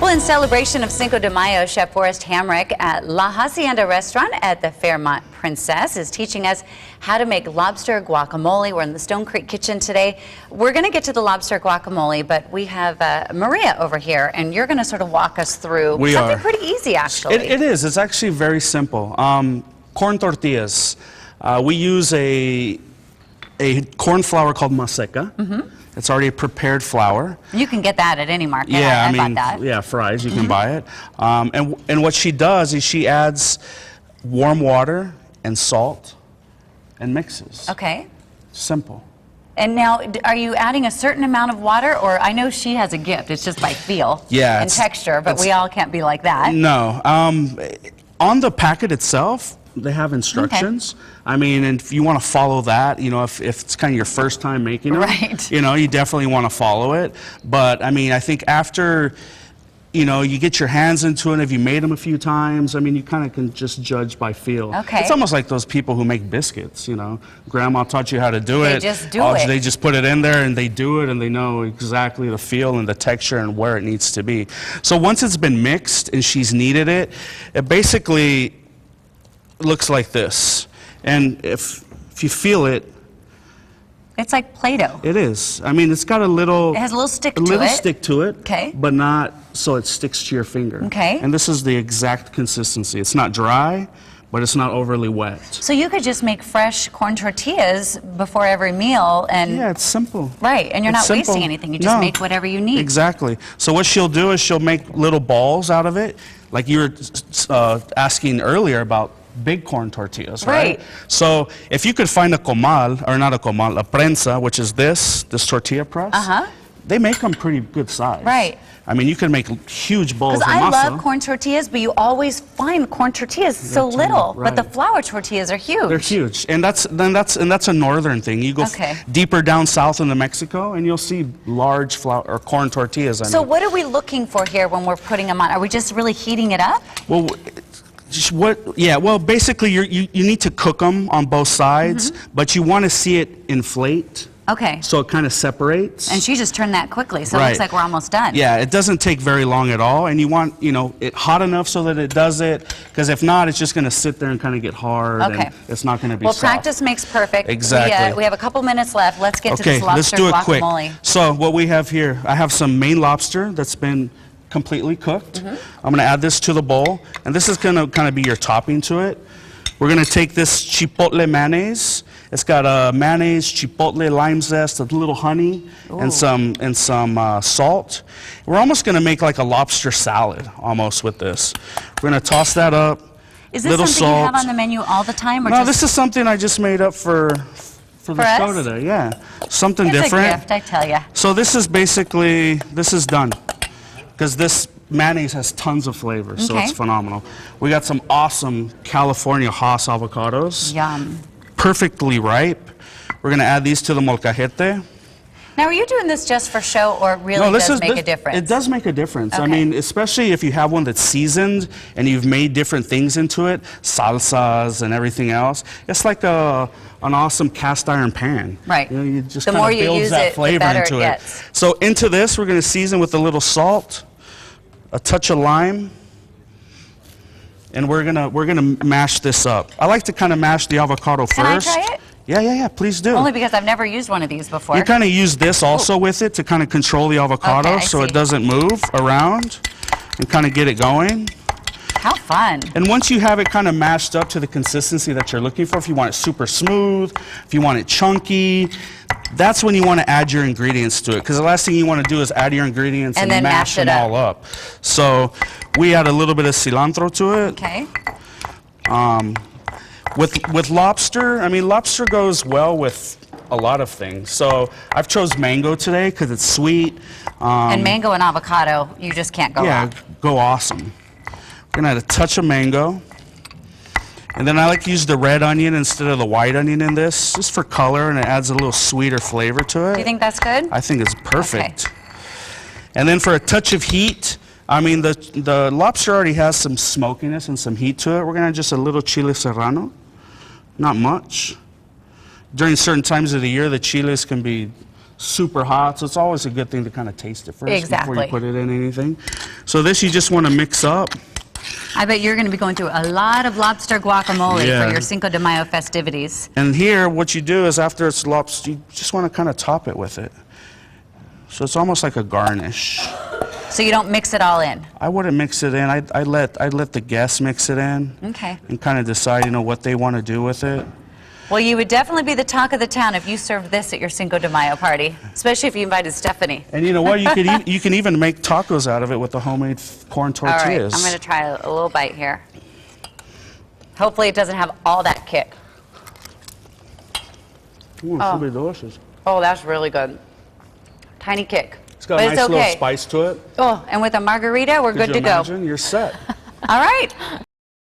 Well, in celebration of Cinco de Mayo, Chef Forrest Hamrick at La Hacienda restaurant at the Fairmont Princess is teaching us how to make lobster guacamole. We're in the Stone Creek kitchen today. We're going to get to the lobster guacamole, but we have Maria over here, and you're going to sort of walk us through something pretty easy, actually. It is. It's actually very simple. Corn tortillas. We use a corn flour called maseca. It's already a prepared flour. You can get that at any market. Yeah, I bought that. Yeah, Fry's, you can buy it. And what she does is she adds warm water and salt and mixes. Okay. Simple. And now, are you adding a certain amount of water, or I know she has a gift, it's just by feel and texture, but we all can't be like that. No. On the packet itself, they have instructions. Okay. I mean, and if you want to follow that, you know, if it's kind of your first time making it, you know, you definitely want to follow it. But, I mean, I think after, you know, you get your hands into it, if you made them a few times, I mean, you kind of can just judge by feel. Okay. It's almost like those people who make biscuits, you know. Grandma taught you how to do it. They just do it. They just put it in there and they do it, and they know exactly the feel and the texture and where it needs to be. So once it's been mixed and she's kneaded it, it basically looks like this. And if you feel it, it's like Play-Doh. it is. I mean, it's got a little, it has a little stick to it. Okay. But not so it sticks to your finger. Okay. And this is the exact consistency. It's not dry, but it's not overly wet. So you could just make fresh corn tortillas before every meal, and yeah, it's simple. Right, and you're not wasting anything. You just make whatever you need. Exactly. So what she'll do is she'll make little balls out of it, like you were asking earlier about big corn tortillas, right? So if you could find a comal, or not a comal, a prensa, which is this tortilla press, they make them pretty good size. Right. I mean, you can make huge balls of masa. Because I love corn tortillas, but you always find corn tortillas so little. But the flour tortillas are huge. They're huge, and that's a northern thing. You go deeper down south into Mexico, and you'll see large flour or corn tortillas. So what are we looking for here when we're putting them on? Are we just really heating it up? Well, well, basically you need to cook them on both sides, but you want to see it inflate. Okay. So it kind of separates. And she just turned that quickly, so it looks like we're almost done. Yeah, it doesn't take very long at all, and you want, you know, it hot enough so that it does it, because if not, it's just going to sit there and kind of get hard, and it's not going to be soft. Well, practice makes perfect. Exactly. We have a couple minutes left. Let's get to this lobster guacamole. Let's do it quick. So what we have here, I have some Maine lobster that's been completely cooked. I'm going to add this to the bowl, and this is going to kind of be your topping to it. We're going to take this chipotle mayonnaise. It's got mayonnaise, chipotle, lime zest, a little honey, and some salt. We're almost going to make like a lobster salad almost with this. We're going to toss that up. Is this something you have on the menu all the time? Or no, this is something I just made up for the show today. Yeah, something different. It's a gift, I tell you. So this is basically, this is done. Because this mayonnaise has tons of flavor, so it's phenomenal. We got some awesome California Hass avocados. Yum. Perfectly ripe. We're going to add these to the molcajete. Now, are you doing this just for show, or it really does make a difference? It does make a difference. I mean, especially if you have one that's seasoned and you've made different things into it, salsas and everything else. It's like an awesome cast iron pan. Right. You know, you just the kind more of you builds use that it, flavor the better into it it. gets. So into this, we're going to season with a little salt, a touch of lime, and we're gonna mash this up. I like to kind of mash the avocado first. Can I try it? Yeah, please do. Only because I've never used one of these before. You kind of use this also with it to kind of control the avocado so it doesn't move around and kind of get it going. How fun. And once you have it kind of mashed up to the consistency that you're looking for, if you want it super smooth, if you want it chunky, that's when you want to add your ingredients to it. Because the last thing you want to do is add your ingredients and then mash them all up. So we add a little bit of cilantro to it. Okay. With lobster, I mean, lobster goes well with a lot of things. So I've chose mango today because it's sweet. And mango and avocado, you just can't go wrong. Yeah, go awesome. We're going to add a touch of mango. And then I like to use the red onion instead of the white onion in this, just for color, and it adds a little sweeter flavor to it. Do you think that's good? I think it's perfect. Okay. And then for a touch of heat, I mean, the lobster already has some smokiness and some heat to it. We're going to add just a little chile serrano. Not much. During certain times of the year, the chiles can be super hot, so it's always a good thing to kind of taste it first before Exactly. you put it in anything. So this you just want to mix up. I bet you're going to be going through a lot of lobster guacamole Yeah. for your Cinco de Mayo festivities. And here, what you do is after it's lobster, you just want to kind of top it with it. So it's almost like a garnish. So you don't mix it all in. I wouldn't mix it in. I'd let the guests mix it in. Okay. And kind of decide, what they want to do with it. Well, you would definitely be the talk of the town if you served this at your Cinco de Mayo party, especially if you invited Stephanie. And you know what? You can even make tacos out of it with the homemade corn All right, tortillas. I'm going to try a little bite here. Hopefully it doesn't have all that kick. Ooh, it's really delicious. Oh, that's really good. Tiny kick. It's got but a nice it's okay. little spice to it. Oh, and with a margarita, we're Could good you to go. imagine? You're set. All right.